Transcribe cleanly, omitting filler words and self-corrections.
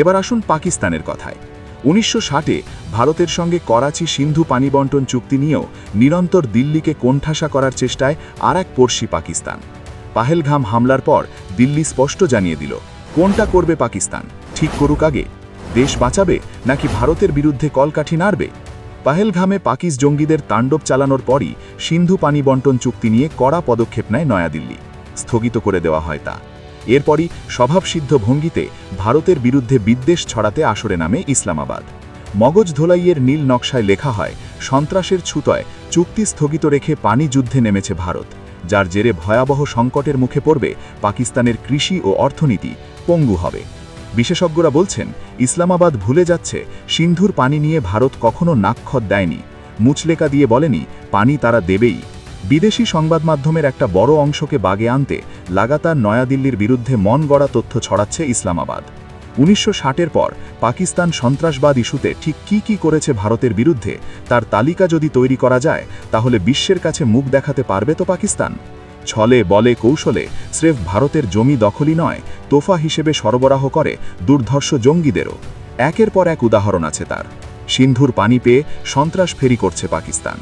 এবার আসুন পাকিস্তানের কথায়। 1960-এ ভারতের সঙ্গে করাচি সিন্ধু পানি বণ্টন চুক্তি নিয়েও নিরন্তর দিল্লিকে কোণঠাসা করার চেষ্টায় আর এক পড়শি পাকিস্তান। পাহেলগাম হামলার পর দিল্লি স্পষ্ট জানিয়ে দিল, কোনটা করবে পাকিস্তান, ঠিক করুক আগে। দেশ বাঁচাবে নাকি ভারতের বিরুদ্ধে কলকাঠি নাড়বে? পাহেলগামে পাকিস জঙ্গিদের তাণ্ডব চালানোর পরই সিন্ধু পানি বণ্টন চুক্তি নিয়ে কড়া পদক্ষেপ নেয় নয়াদিল্লি। স্থগিত করে দেওয়া হয় তা। এরপরই স্বভাবসিদ্ধ ভঙ্গিতে ভারতের বিরুদ্ধে বিদ্বেষ ছড়াতে আসরে নামে ইসলামাবাদ। মগজ ধোলাইয়ের নীল নকশায় লেখা হয়, সন্ত্রাসের ছুতোয় চুক্তি স্থগিত রেখে পানি যুদ্ধে নেমেছে ভারত, যার জেরে ভয়াবহ সংকটের মুখে পড়বে পাকিস্তানের কৃষি ও অর্থনীতি, পঙ্গু হবে। বিশেষজ্ঞরা বলছেন, ইসলামাবাদ ভুলে যাচ্ছে সিন্ধুর পানি নিয়ে ভারত কখনো নাকখত দেয়নি, মুচলেকা দিয়ে বলেনি পানি তারা দেবেই। বিদেশি সংবাদ মাধ্যমের একটা বড় অংশকে বাগে আনতে লাগাতার নয়াদিল্লির বিরুদ্ধে মন গড়া তথ্য ছড়াচ্ছে ইসলামাবাদ। 1960-এর পর পাকিস্তান সন্ত্রাসবাদ ইস্যুতে ঠিক কি করেছে ভারতের বিরুদ্ধে তার তালিকা যদি তৈরি করা যায়, তাহলে বিশ্বের কাছে মুখ দেখাতে পারবে তো পাকিস্তান। ছলে বলে কৌশলে স্রেফ ভারতের জমি দখলই নয়, তোফা হিসেবে সরবরাহ করে দুর্ধর্ষ জঙ্গিদেরও। একের পর এক উদাহরণ আছে তার। সিন্ধুর পানি পেয়ে সন্ত্রাস ফেরি করছে পাকিস্তান।